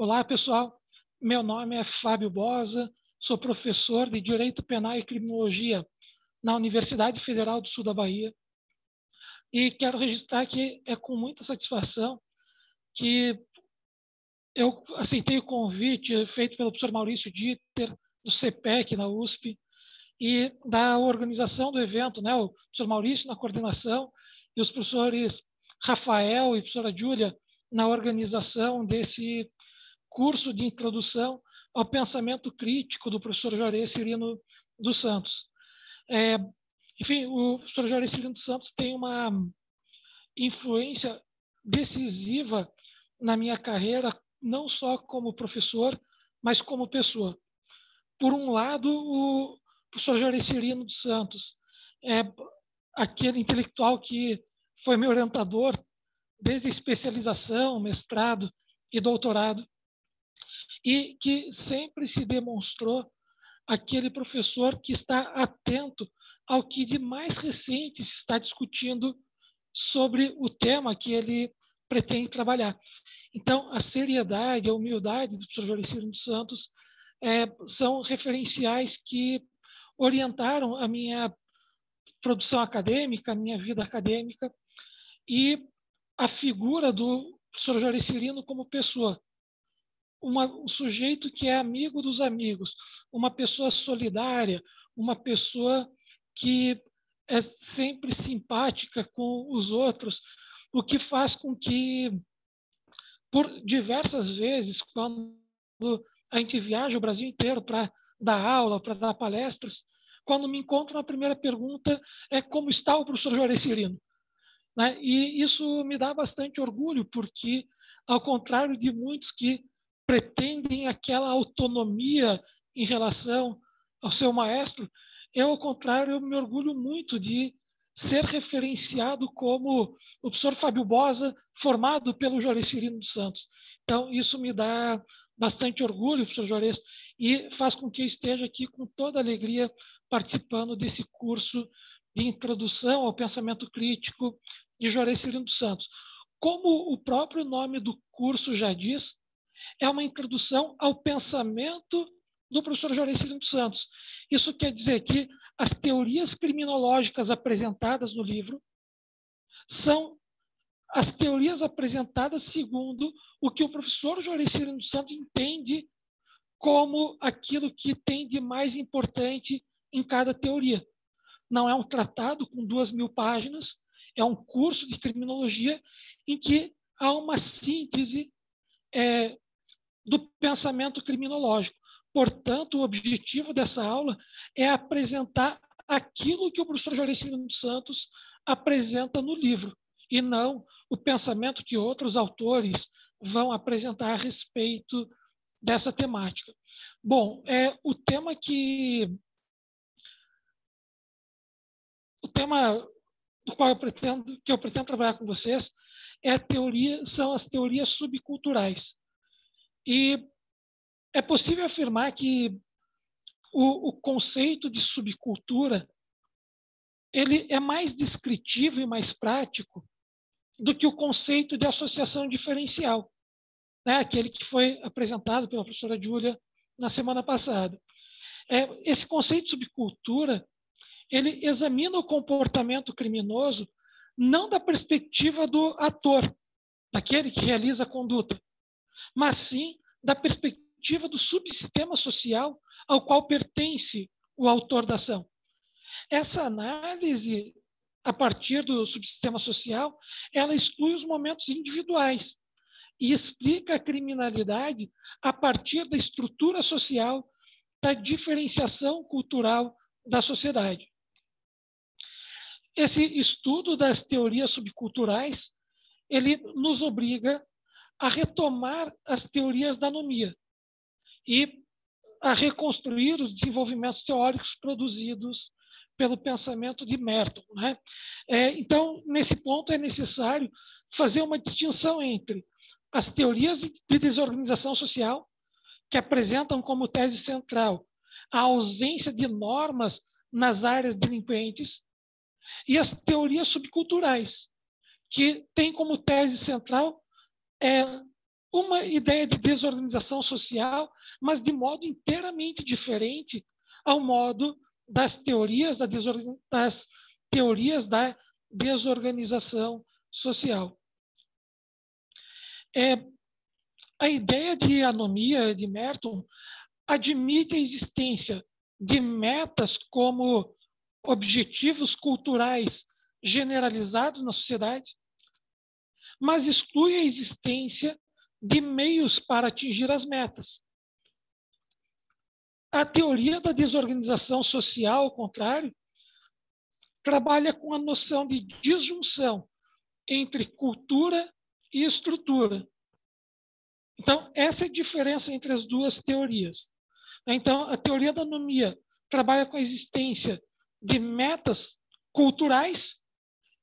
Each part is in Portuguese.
Olá, pessoal. Meu nome é Fábio Bosa, sou professor de Direito Penal e Criminologia na Universidade Federal do Sul da Bahia e quero registrar que é com muita satisfação que eu aceitei o convite feito pelo professor Maurício Dieter, do CPEC, na USP, e da organização do evento, né? O professor Maurício na coordenação e os professores Rafael e professora Júlia na organização desse curso de introdução ao pensamento crítico do professor Juarez Cirino dos Santos. Enfim, o professor Juarez Cirino dos Santos tem uma influência decisiva na minha carreira, não só como professor, mas como pessoa. Por um lado, o professor Juarez Cirino dos Santos é aquele intelectual que foi meu orientador desde a especialização, mestrado e doutorado, e que sempre se demonstrou aquele professor que está atento ao que de mais recente se está discutindo sobre o tema que ele pretende trabalhar. Então, a seriedade, a humildade do professor Juarez Cirino dos Santos são referenciais que orientaram a minha produção acadêmica, a minha vida acadêmica, e a figura do professor Juarez Cirino como pessoa. Um sujeito que é amigo dos amigos, uma pessoa solidária, uma pessoa que é sempre simpática com os outros, o que faz com que, por diversas vezes, quando a gente viaja o Brasil inteiro para dar aula, para dar palestras, quando me encontro, a primeira pergunta é como está o professor Juarez Cirino? Né? E isso me dá bastante orgulho, porque, ao contrário de muitos que pretendem aquela autonomia em relação ao seu maestro, eu, ao contrário, eu me orgulho muito de ser referenciado como o professor Fábio Bosa, formado pelo Juarez Cirino dos Santos. Então, isso me dá bastante orgulho, professor Juarez, e faz com que eu esteja aqui com toda alegria participando desse curso de introdução ao pensamento crítico de Juarez Cirino dos Santos. Como o próprio nome do curso já diz, é uma introdução ao pensamento do professor Juarez Cirino dos Santos. Isso quer dizer que as teorias criminológicas apresentadas no livro são as teorias apresentadas segundo o que o professor Juarez Cirino dos Santos entende como aquilo que tem de mais importante em cada teoria. Não é um tratado com 2.000 páginas, é um curso de criminologia em que há uma síntese do pensamento criminológico. Portanto, o objetivo dessa aula é apresentar aquilo que o professor Juarez Cirino dos Santos apresenta no livro, e não o pensamento que outros autores vão apresentar a respeito dessa temática. Bom, o tema do qual eu pretendo trabalhar com vocês são as teorias subculturais. E é possível afirmar que o conceito de subcultura ele é mais descritivo e mais prático do que o conceito de associação diferencial, né? Aquele que foi apresentado pela professora Júlia na semana passada. Esse conceito de subcultura ele examina o comportamento criminoso não da perspectiva do ator, daquele que realiza a conduta, mas sim da perspectiva do subsistema social ao qual pertence o autor da ação. Essa análise, a partir do subsistema social, ela exclui os momentos individuais e explica a criminalidade a partir da estrutura social, da diferenciação cultural da sociedade. Esse estudo das teorias subculturais, ele nos obriga a retomar as teorias da anomia e a reconstruir os desenvolvimentos teóricos produzidos pelo pensamento de Merton, né? Então, nesse ponto, é necessário fazer uma distinção entre as teorias de desorganização social, que apresentam como tese central a ausência de normas nas áreas delinquentes, e as teorias subculturais, que têm como tese central uma ideia de desorganização social, mas de modo inteiramente diferente ao modo das teorias da desorganização social. A ideia de anomia de Merton admite a existência de metas como objetivos culturais generalizados na sociedade, mas exclui a existência de meios para atingir as metas. A teoria da desorganização social, ao contrário, trabalha com a noção de disjunção entre cultura e estrutura. Então, essa é a diferença entre as duas teorias. Então, a teoria da anomia trabalha com a existência de metas culturais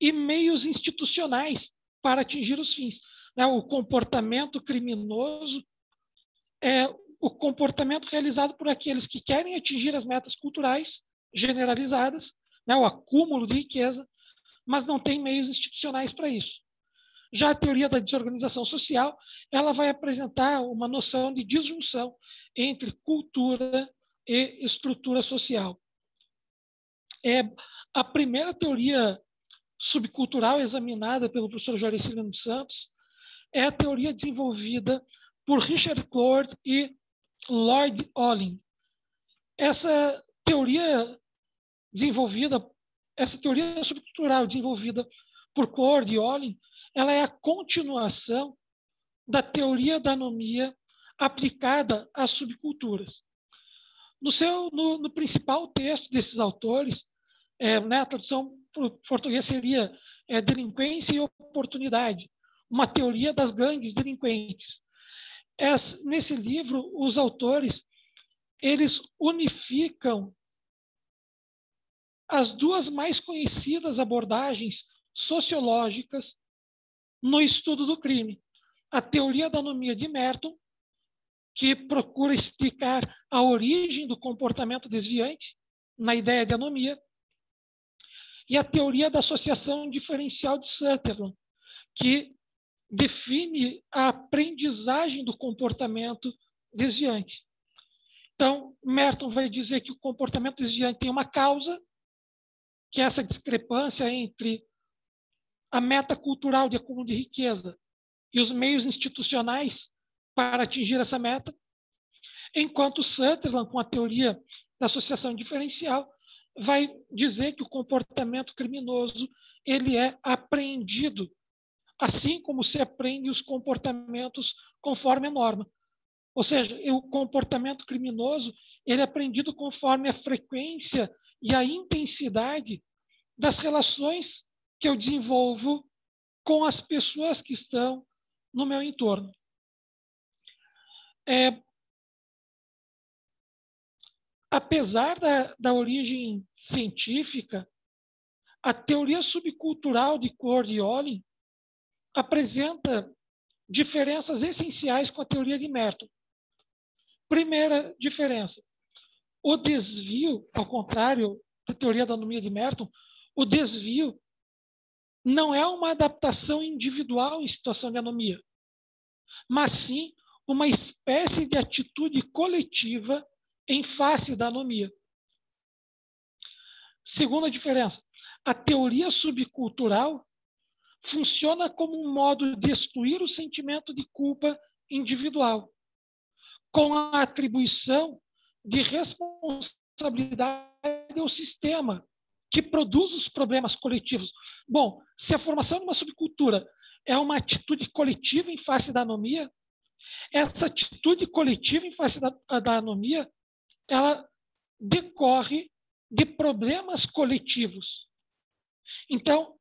e meios institucionais para atingir os fins. O comportamento criminoso é o comportamento realizado por aqueles que querem atingir as metas culturais generalizadas, o acúmulo de riqueza, mas não tem meios institucionais para isso. Já a teoria da desorganização social, ela vai apresentar uma noção de disjunção entre cultura e estrutura social. A primeira teoria subcultural examinada pelo professor Joaricilino dos Santos é a teoria desenvolvida por Richard Cord e Lloyd Olin. Essa teoria subcultural desenvolvida por Cord e Olin, ela é a continuação da teoria da anomia aplicada às subculturas. No principal texto desses autores, a tradução para o português seria Delinquência e Oportunidade, uma teoria das gangues delinquentes. Nesse livro, os autores eles unificam as duas mais conhecidas abordagens sociológicas no estudo do crime. A teoria da anomia de Merton, que procura explicar a origem do comportamento desviante na ideia de anomia, e a teoria da associação diferencial de Sutherland, que define a aprendizagem do comportamento desviante. Então, Merton vai dizer que o comportamento desviante tem uma causa, que é essa discrepância entre a meta cultural de acúmulo de riqueza e os meios institucionais para atingir essa meta, enquanto Sutherland, com a teoria da associação diferencial, vai dizer que o comportamento criminoso ele é apreendido, assim como se aprende os comportamentos conforme a norma. Ou seja, o comportamento criminoso ele é aprendido conforme a frequência e a intensidade das relações que eu desenvolvo com as pessoas que estão no meu entorno. Apesar da origem científica, a teoria subcultural de Cord e Olin apresenta diferenças essenciais com a teoria de Merton. Primeira diferença, o desvio, ao contrário da teoria da anomia de Merton, o desvio não é uma adaptação individual em situação de anomia, mas sim uma espécie de atitude coletiva em face da anomia. Segunda diferença, a teoria subcultural funciona como um modo de excluir o sentimento de culpa individual, com a atribuição de responsabilidade ao sistema que produz os problemas coletivos. Bom, se a formação de uma subcultura é uma atitude coletiva em face da anomia, essa atitude coletiva em face da anomia, ela decorre de problemas coletivos. Então,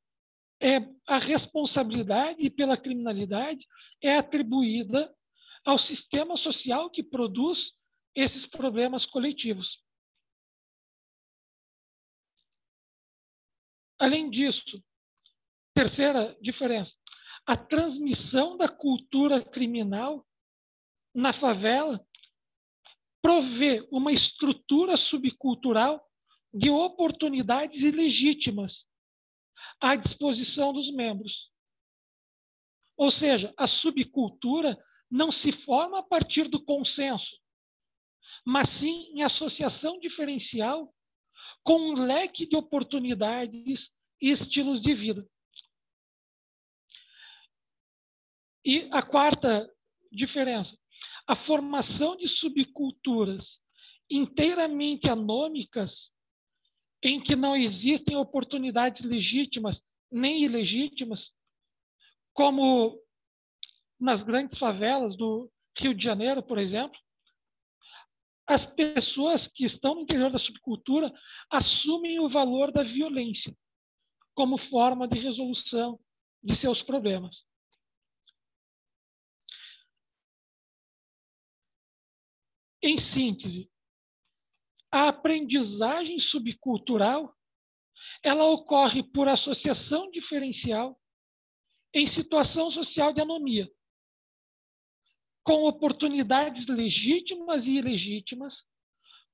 a responsabilidade pela criminalidade é atribuída ao sistema social que produz esses problemas coletivos. Além disso, terceira diferença, a transmissão da cultura criminal na favela provê uma estrutura subcultural de oportunidades ilegítimas à disposição dos membros. Ou seja, a subcultura não se forma a partir do consenso, mas sim em associação diferencial com um leque de oportunidades e estilos de vida. E a quarta diferença, a formação de subculturas inteiramente anômicas, em que não existem oportunidades legítimas nem ilegítimas, como nas grandes favelas do Rio de Janeiro, por exemplo, as pessoas que estão no interior da subcultura assumem o valor da violência como forma de resolução de seus problemas. Em síntese, a aprendizagem subcultural ela ocorre por associação diferencial em situação social de anomia, com oportunidades legítimas e ilegítimas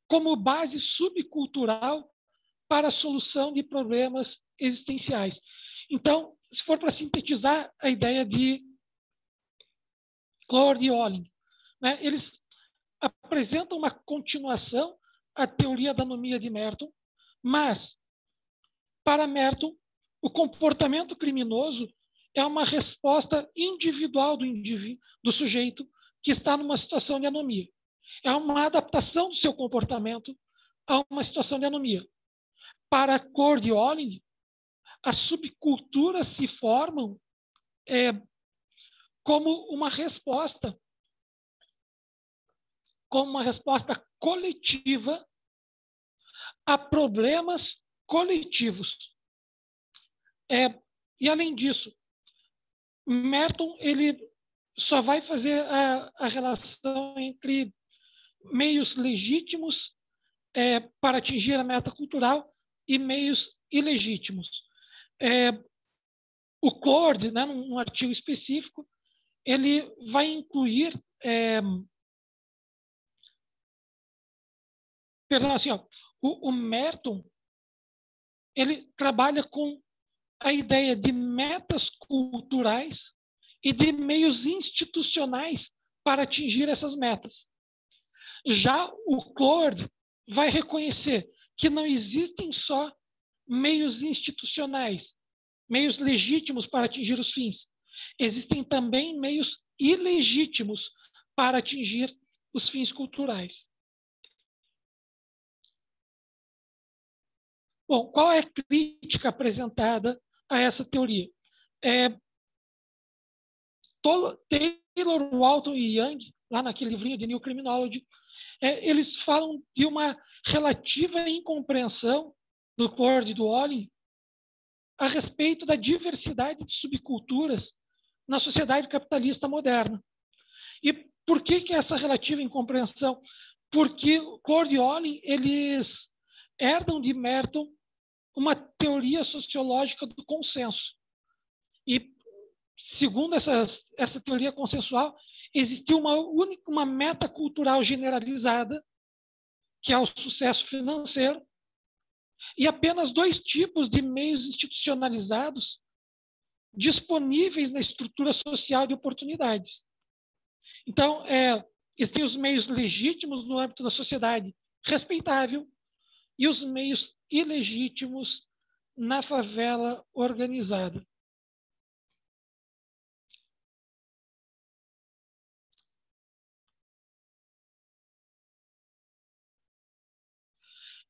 como base subcultural para a solução de problemas existenciais. Então, se for para sintetizar a ideia de Clore e Olin, né, eles apresentam uma continuação à teoria da anomia de Merton, mas, para Merton, o comportamento criminoso é uma resposta individual do sujeito que está numa situação de anomia. É uma adaptação do seu comportamento a uma situação de anomia. Para Clore e Olin, as subculturas se formam como uma resposta coletiva a problemas coletivos. E, além disso, Merton ele só vai fazer a relação entre meios legítimos para atingir a meta cultural e meios ilegítimos. O Clore, né, num artigo específico, ele vai incluir o Merton ele trabalha com a ideia de metas culturais e de meios institucionais para atingir essas metas. Já o Clore vai reconhecer que não existem só meios institucionais, meios legítimos para atingir os fins. Existem também meios ilegítimos para atingir os fins culturais. Bom, qual é a crítica apresentada a essa teoria? Taylor, Walton e Young, lá naquele livrinho de New Criminology, eles falam de uma relativa incompreensão do Clore e do Olin a respeito da diversidade de subculturas na sociedade capitalista moderna. E por que essa relativa incompreensão? Porque Clore e Olin eles herdam de Merton uma teoria sociológica do consenso. E, segundo essa teoria consensual, existiu uma meta cultural generalizada, que é o sucesso financeiro, e apenas 2 tipos de meios institucionalizados disponíveis na estrutura social de oportunidades. Então, existem os meios legítimos no âmbito da sociedade respeitável e os meios ilegítimos na favela organizada.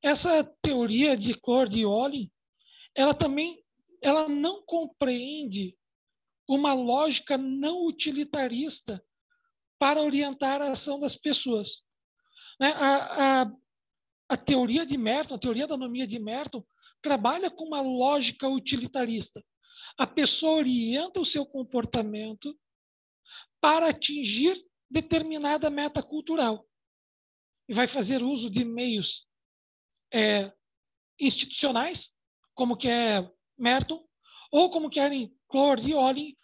Essa teoria de Clore e Olin, ela não compreende uma lógica não utilitarista para orientar a ação das pessoas. A teoria de Merton, a teoria da anomia de Merton, trabalha com uma lógica utilitarista. A pessoa orienta o seu comportamento para atingir determinada meta cultural e vai fazer uso de meios institucionais, como que é Merton, ou como querem Clore e Olin,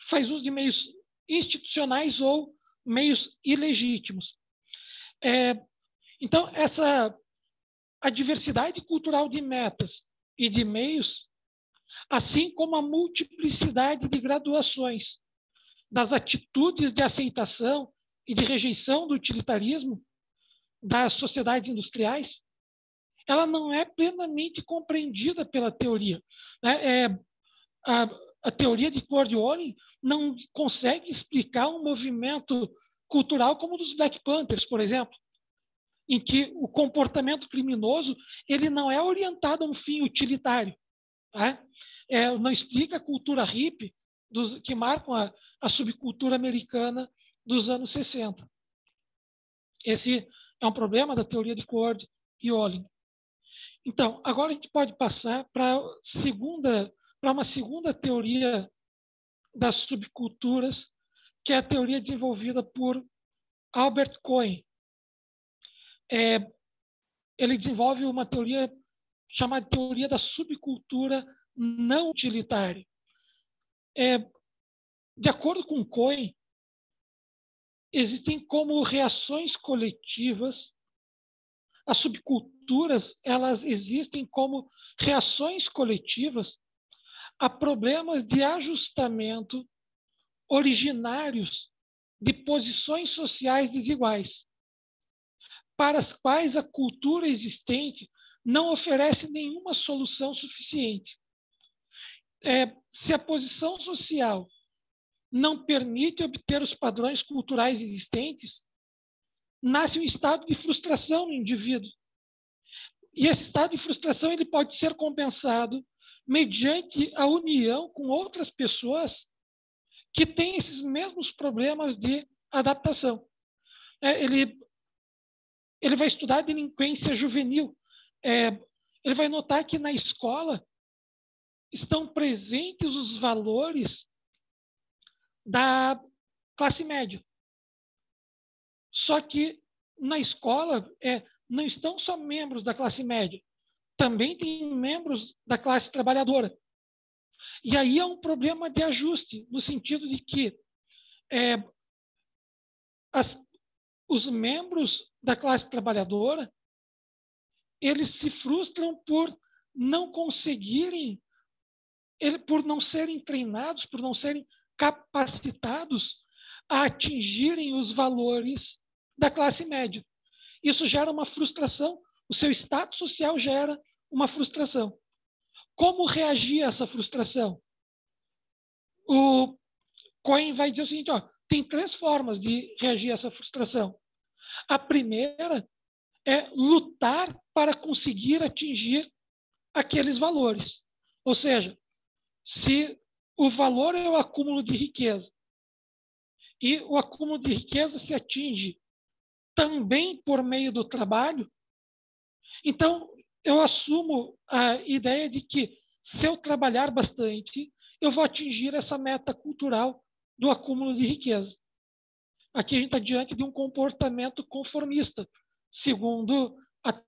faz uso de meios institucionais ou meios ilegítimos. Então, a diversidade cultural de metas e de meios, assim como a multiplicidade de graduações das atitudes de aceitação e de rejeição do utilitarismo das sociedades industriais, ela não é plenamente compreendida pela teoria. A teoria de Cordione não consegue explicar um movimento cultural como o dos Black Panthers, por exemplo, em que o comportamento criminoso ele não é orientado a um fim utilitário. Tá? Não explica a cultura hippie que marcam a subcultura americana dos anos 60. Esse é um problema da teoria de Cord e Olin. Então, agora a gente pode passar para uma segunda teoria das subculturas, que é a teoria desenvolvida por Albert Cohen. Ele desenvolve uma teoria chamada teoria da subcultura não utilitária. De acordo com Cohen, existem como reações coletivas, as subculturas elas existem como reações coletivas a problemas de ajustamento originários de posições sociais desiguais, para as quais a cultura existente não oferece nenhuma solução suficiente. Se a posição social não permite obter os padrões culturais existentes, nasce um estado de frustração no indivíduo. E esse estado de frustração ele pode ser compensado mediante a união com outras pessoas que têm esses mesmos problemas de adaptação. Ele vai estudar a delinquência juvenil. Ele vai notar que na escola estão presentes os valores da classe média. Só que na escola não estão só membros da classe média, também tem membros da classe trabalhadora. E aí é um problema de ajuste, no sentido de que os membros da classe trabalhadora eles se frustram por não conseguirem, por não serem treinados, por não serem capacitados a atingirem os valores da classe média. Isso gera uma frustração, o seu status social gera uma frustração. Como reagir a essa frustração? O Cohen vai dizer o seguinte, tem 3 formas de reagir a essa frustração. A primeira é lutar para conseguir atingir aqueles valores. Ou seja, se o valor é o acúmulo de riqueza e o acúmulo de riqueza se atinge também por meio do trabalho, então eu assumo a ideia de que se eu trabalhar bastante, eu vou atingir essa meta cultural do acúmulo de riqueza. Aqui a gente está diante de um comportamento conformista, segundo a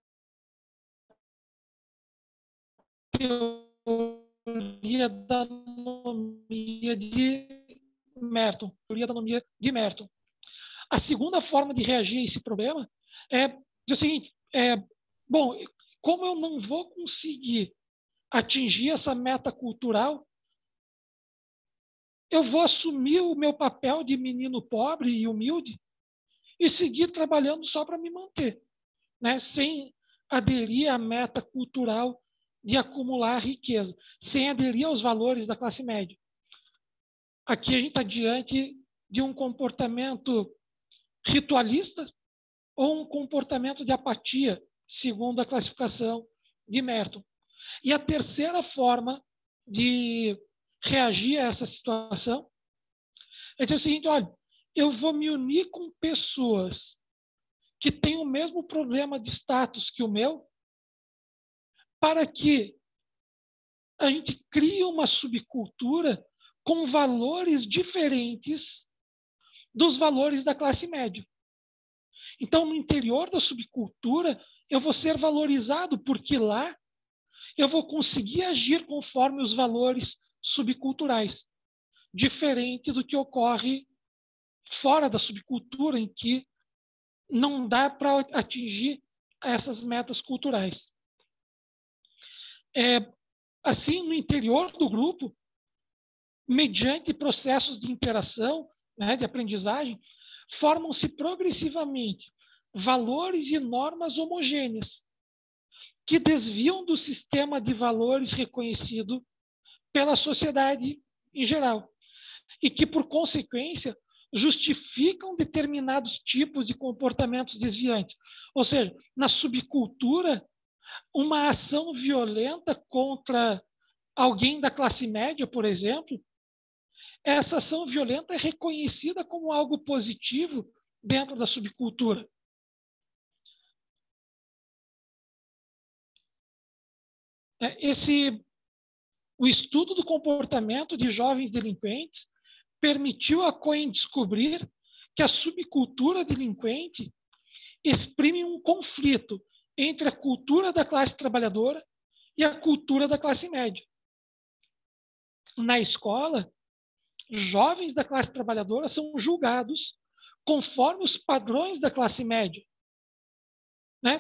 teoria da anomia de Merton. A segunda forma de reagir a esse problema é dizer o seguinte, bom, como eu não vou conseguir atingir essa meta cultural, eu vou assumir o meu papel de menino pobre e humilde e seguir trabalhando só para me manter, né? Sem aderir à meta cultural de acumular riqueza, sem aderir aos valores da classe média. Aqui a gente está diante de um comportamento ritualista ou um comportamento de apatia, segundo a classificação de Merton. E a terceira forma de reagir a essa situação é dizer o seguinte, olha, eu vou me unir com pessoas que têm o mesmo problema de status que o meu, para que a gente crie uma subcultura com valores diferentes dos valores da classe média. Então, no interior da subcultura, eu vou ser valorizado, porque lá eu vou conseguir agir conforme os valores subculturais, diferente do que ocorre fora da subcultura, em que não dá para atingir essas metas culturais. Assim, no interior do grupo, mediante processos de interação né, de aprendizagem, formam-se progressivamente valores e normas homogêneas, que desviam do sistema de valores reconhecido pela sociedade em geral, e que, por consequência, justificam determinados tipos de comportamentos desviantes. Ou seja, na subcultura, uma ação violenta contra alguém da classe média, por exemplo, essa ação violenta é reconhecida como algo positivo dentro da subcultura. O estudo do comportamento de jovens delinquentes permitiu a Cohen descobrir que a subcultura delinquente exprime um conflito entre a cultura da classe trabalhadora e a cultura da classe média. Na escola, jovens da classe trabalhadora são julgados conforme os padrões da classe média. Né?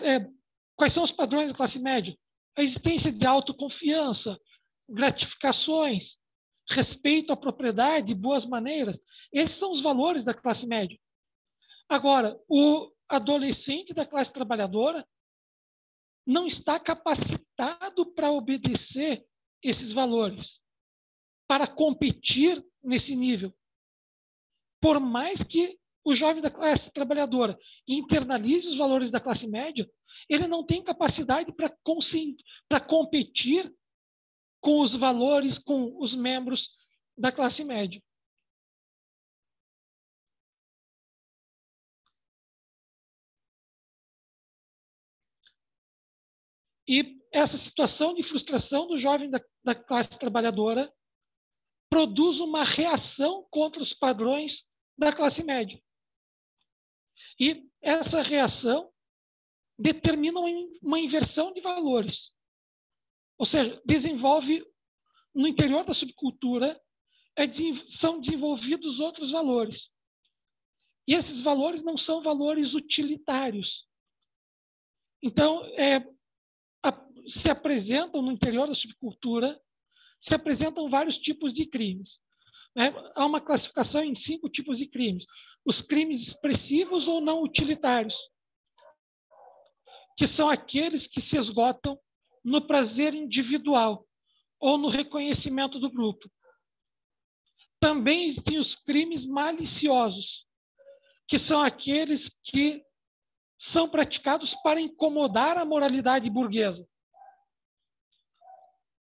Quais são os padrões da classe média? A existência de autoconfiança, gratificações, respeito à propriedade, boas maneiras. Esses são os valores da classe média. Agora, o adolescente da classe trabalhadora não está capacitado para obedecer esses valores, para competir nesse nível. Por mais que o jovem da classe trabalhadora internalize os valores da classe média, ele não tem capacidade para competir com os valores, com os membros da classe média. E essa situação de frustração do jovem da classe trabalhadora produz uma reação contra os padrões da classe média. E essa reação determina uma inversão de valores. Ou seja, desenvolve, no interior da subcultura, são desenvolvidos outros valores. E esses valores não são valores utilitários. Então, se apresentam no interior da subcultura, se apresentam vários tipos de crimes. Né? Há uma classificação em 5 tipos de crimes. Os crimes expressivos ou não utilitários, que são aqueles que se esgotam no prazer individual ou no reconhecimento do grupo. Também existem os crimes maliciosos, que são aqueles que são praticados para incomodar a moralidade burguesa.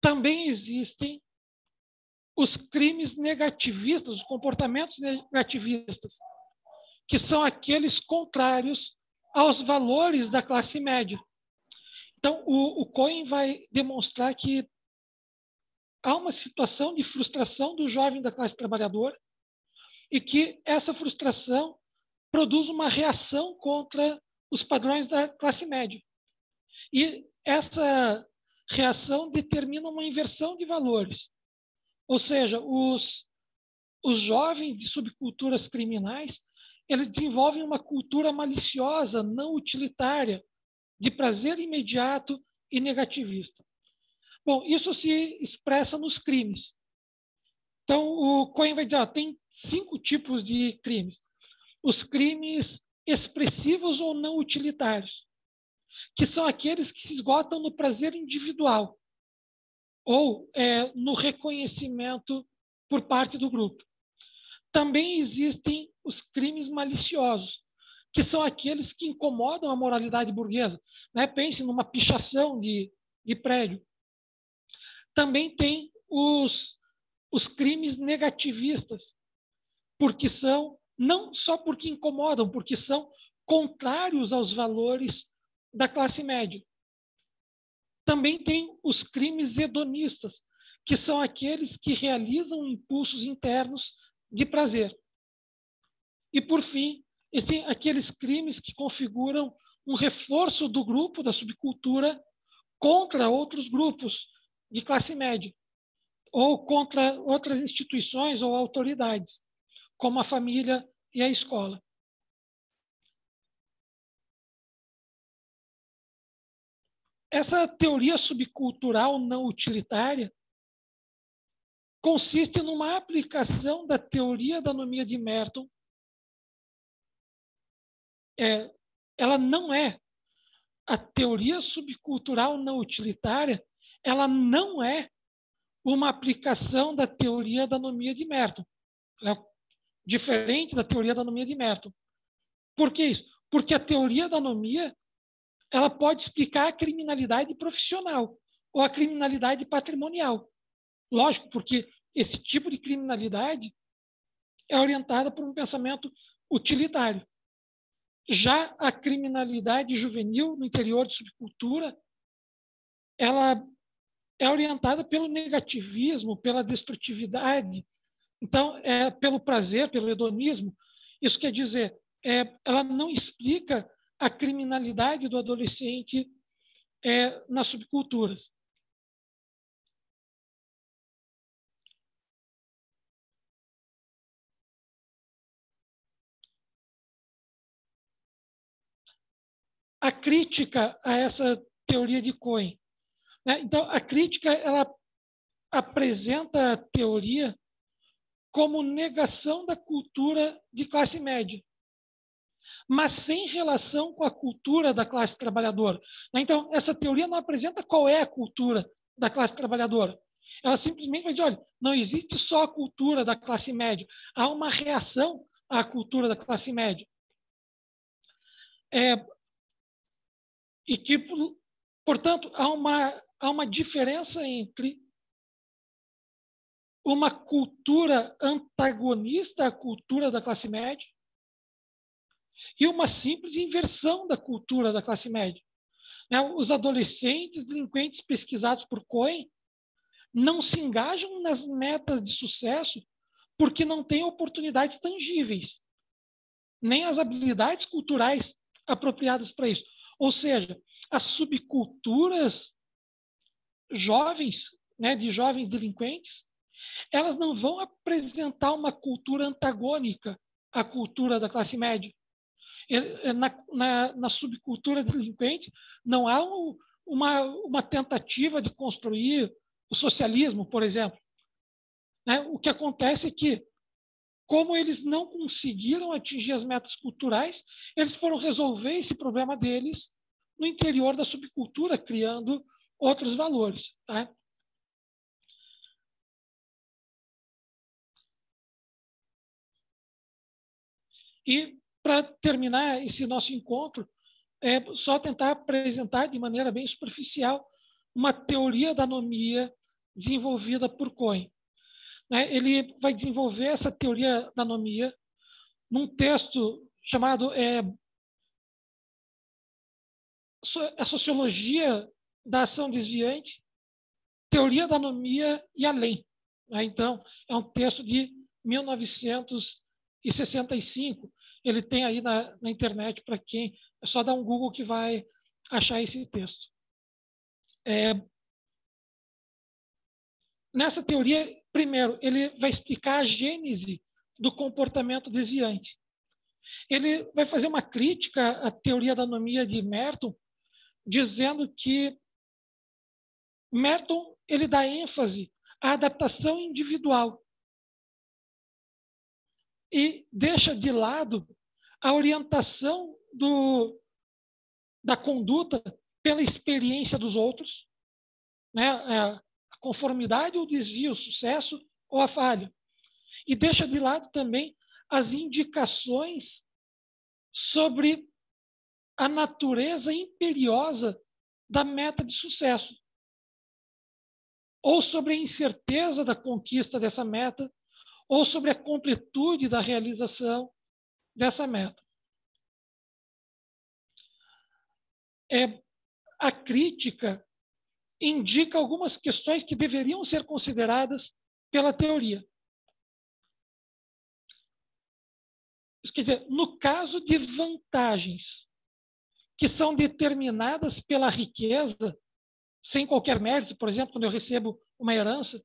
Também existem os crimes negativistas, os comportamentos negativistas, que são aqueles contrários aos valores da classe média. Então, o Cohen vai demonstrar que há uma situação de frustração do jovem da classe trabalhadora e que essa frustração produz uma reação contra os padrões da classe média. E essa reação determina uma inversão de valores. Ou seja, os jovens de subculturas criminais, eles desenvolvem uma cultura maliciosa, não utilitária, de prazer imediato e negativista. Bom, isso se expressa nos crimes. Então, o Cohen vai dizer, tem 5 tipos de crimes. Os crimes expressivos ou não utilitários, que são aqueles que se esgotam no prazer individual ou no reconhecimento por parte do grupo. Também existem os crimes maliciosos, que são aqueles que incomodam a moralidade burguesa. Né? Pense numa pichação de prédio. Também tem os crimes negativistas, porque são, não só porque incomodam, porque são contrários aos valores da classe média. Também tem os crimes hedonistas, que são aqueles que realizam impulsos internos de prazer. E, por fim, existem aqueles crimes que configuram um reforço do grupo, da subcultura, contra outros grupos de classe média, ou contra outras instituições ou autoridades, como a família e a escola. Essa teoria subcultural não utilitária, consiste numa aplicação da teoria da anomia de Merton. Ela não é a teoria subcultural não utilitária, ela não é uma aplicação da teoria da anomia de Merton. Ela é diferente da teoria da anomia de Merton. Por que isso? Porque a teoria da anomia ela pode explicar a criminalidade profissional ou a criminalidade patrimonial. Lógico, porque esse tipo de criminalidade é orientada por um pensamento utilitário. Já a criminalidade juvenil no interior de subcultura, ela é orientada pelo negativismo, pela destrutividade, então, pelo prazer, pelo hedonismo. Isso quer dizer, ela não explica a criminalidade do adolescente nas subculturas. A crítica a essa teoria de Cohen, né? Então, a crítica ela apresenta a teoria como negação da cultura de classe média, mas sem relação com a cultura da classe trabalhadora. Então, essa teoria não apresenta qual é a cultura da classe trabalhadora. Ela simplesmente vai dizer, olha, não existe só a cultura da classe média, há uma reação à cultura da classe média. E que, portanto, há uma diferença entre uma cultura antagonista à cultura da classe média e uma simples inversão da cultura da classe média. Os adolescentes delinquentes pesquisados por Cohen não se engajam nas metas de sucesso porque não têm oportunidades tangíveis, nem as habilidades culturais apropriadas para isso. Ou seja, as subculturas jovens, de jovens delinquentes, elas não vão apresentar uma cultura antagônica à cultura da classe média. Na subcultura delinquente, não há uma tentativa de construir o socialismo, por exemplo. O que acontece é que, como eles não conseguiram atingir as metas culturais, eles foram resolver esse problema deles no interior da subcultura, criando outros valores. Tá? E, para terminar esse nosso encontro, é só tentar apresentar de maneira bem superficial uma teoria da anomia desenvolvida por Cohen. Ele vai desenvolver essa teoria da anomia num texto chamado A Sociologia da Ação Desviante, Teoria da Anomia e Além. Então, é um texto de 1965. Ele tem aí na internet para quem... É só dar um Google que vai achar esse texto. Nessa teoria, primeiro, ele vai explicar a gênese do comportamento desviante. Ele vai fazer uma crítica à teoria da anomia de Merton, dizendo que Merton ele dá ênfase à adaptação individual e deixa de lado a orientação da conduta pela experiência dos outros, a conformidade ou desvio, o sucesso ou a falha. E deixa de lado também as indicações sobre a natureza imperiosa da meta de sucesso, ou sobre a incerteza da conquista dessa meta, ou sobre a completude da realização dessa meta. A crítica indica algumas questões que deveriam ser consideradas pela teoria. Isso quer dizer, no caso de vantagens que são determinadas pela riqueza, sem qualquer mérito, por exemplo, quando eu recebo uma herança,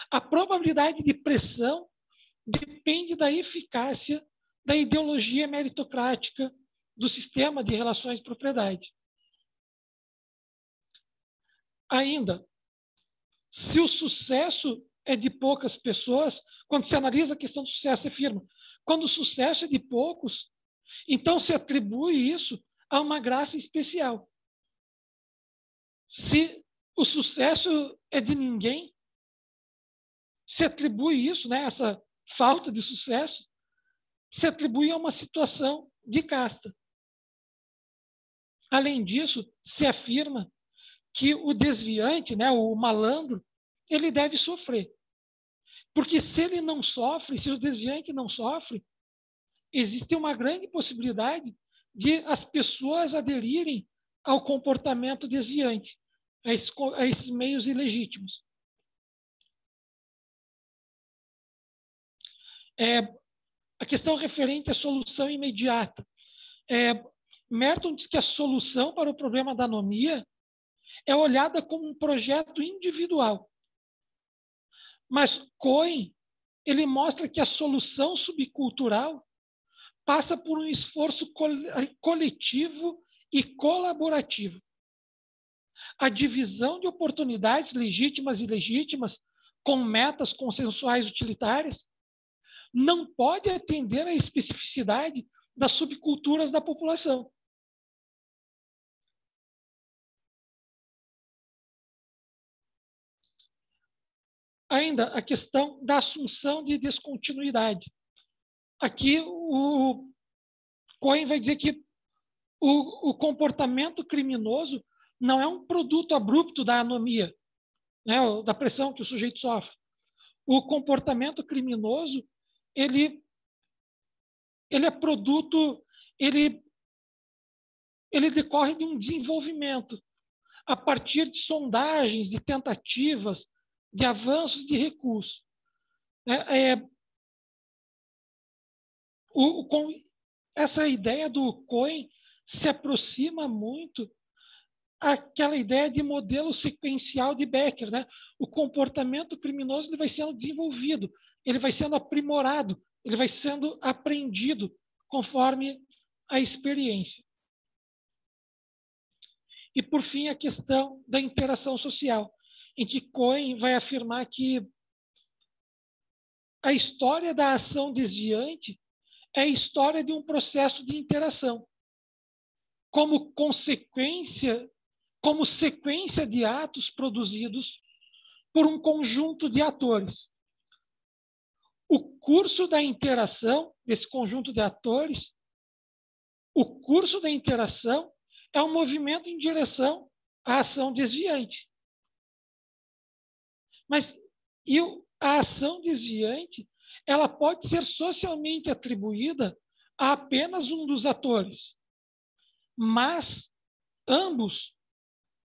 a probabilidade de pressão depende da eficácia da ideologia meritocrática do sistema de relações de propriedade. Ainda, se o sucesso é de poucas pessoas, quando se analisa a questão do sucesso, se afirma. Quando o sucesso é de poucos, então se atribui isso a uma graça especial. Se o sucesso é de ninguém, se atribui isso, né, essa falta de sucesso, se atribui a uma situação de casta. Além disso, se afirma que o desviante, né, o malandro, ele deve sofrer. Porque se ele não sofre, se o desviante não sofre, existe uma grande possibilidade de as pessoas aderirem ao comportamento desviante, a esses meios ilegítimos. A questão referente à solução imediata. Merton diz que a solução para o problema da anomia é olhada como um projeto individual. Mas Cohen, ele mostra que a solução subcultural passa por um esforço coletivo e colaborativo. A divisão de oportunidades legítimas e ilegítimas com metas consensuais utilitárias não pode atender à especificidade das subculturas da população. Ainda a questão da assunção de descontinuidade. Aqui o Cohen vai dizer que o comportamento criminoso não é um produto abrupto da anomia, né, da pressão que o sujeito sofre. O comportamento criminoso, ele é produto, ele decorre de um desenvolvimento a partir de sondagens, de tentativas, de avanços de recursos. Essa ideia do Cohen se aproxima muito àquela ideia de modelo sequencial de Becker, né? O comportamento criminoso ele vai sendo desenvolvido, ele vai sendo aprimorado, ele vai sendo aprendido conforme a experiência. E, por fim, a questão da interação social, em que Cohen vai afirmar que a história da ação desviante é a história de um processo de interação, como sequência de atos produzidos por um conjunto de atores. O curso da interação desse conjunto de atores, o curso da interação é um movimento em direção à ação desviante. Mas a ação desviante, ela pode ser socialmente atribuída a apenas um dos atores, mas ambos,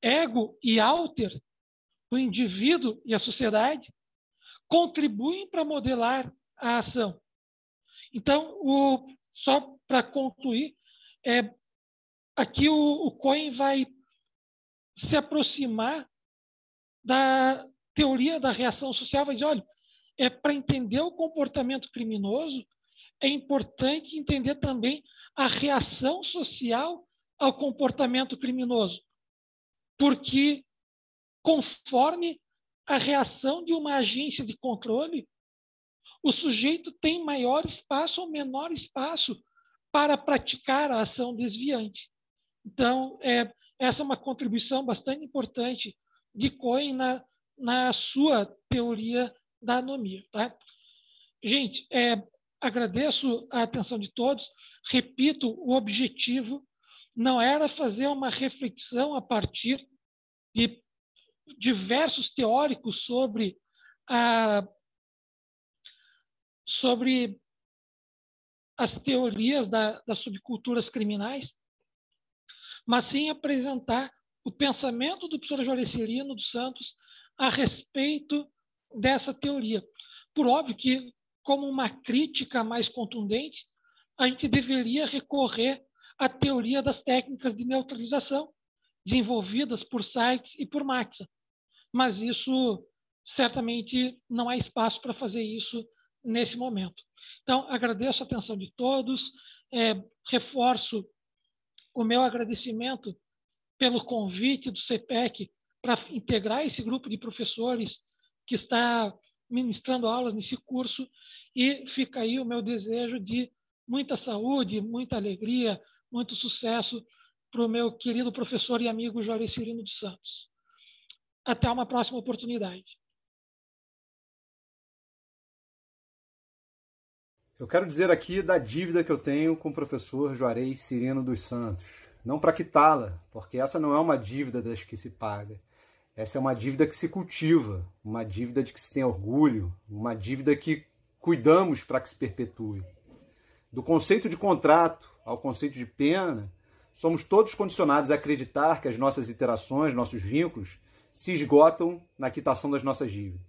ego e alter, o indivíduo e a sociedade, contribuem para modelar a ação. Então, só para concluir, aqui o Cohen vai se aproximar da teoria da reação social, vai dizer, olha, para entender o comportamento criminoso, é importante entender também a reação social ao comportamento criminoso, porque conforme a reação de uma agência de controle, o sujeito tem maior espaço ou menor espaço para praticar a ação desviante. Então, essa é uma contribuição bastante importante de Cohen na sua teoria da anomia. Tá? Gente, agradeço a atenção de todos. Repito, o objetivo não era fazer uma reflexão a partir de diversos teóricos sobre as teorias das subculturas criminais, mas sim apresentar o pensamento do professor Juarez Cirino dos Santos a respeito dessa teoria. Por óbvio que, como uma crítica mais contundente, a gente deveria recorrer à teoria das técnicas de neutralização desenvolvidas por Sykes e por Maxa. Mas isso, certamente, não há espaço para fazer isso nesse momento. Então, agradeço a atenção de todos, reforço o meu agradecimento pelo convite do CPEC para integrar esse grupo de professores que está ministrando aulas nesse curso, e fica aí o meu desejo de muita saúde, muita alegria, muito sucesso para o meu querido professor e amigo Juarez Cirino dos Santos. Até uma próxima oportunidade. Eu quero dizer aqui da dívida que eu tenho com o professor Juarez Cirino dos Santos. Não para quitá-la, porque essa não é uma dívida das que se paga. Essa é uma dívida que se cultiva, uma dívida de que se tem orgulho, uma dívida que cuidamos para que se perpetue. Do conceito de contrato ao conceito de pena, somos todos condicionados a acreditar que as nossas interações, nossos vínculos, se esgotam na quitação das nossas dívidas.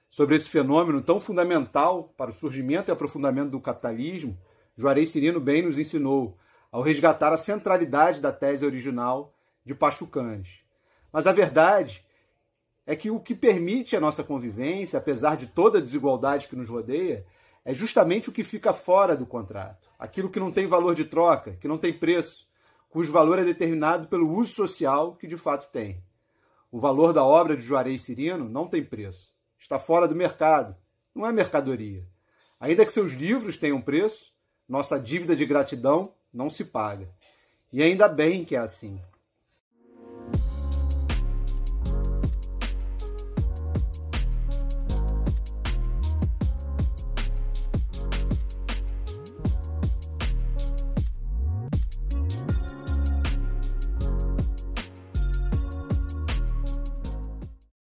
Sobre esse fenômeno tão fundamental para o surgimento e aprofundamento do capitalismo, Juarez Cirino bem nos ensinou ao resgatar a centralidade da tese original de Pachucanes. Mas a verdade é que o que permite a nossa convivência, apesar de toda a desigualdade que nos rodeia, é justamente o que fica fora do contrato. Aquilo que não tem valor de troca, que não tem preço, cujo valor é determinado pelo uso social que de fato tem. O valor da obra de Juarez Cirino não tem preço. Está fora do mercado. Não é mercadoria. Ainda que seus livros tenham preço, nossa dívida de gratidão não se paga. E ainda bem que é assim.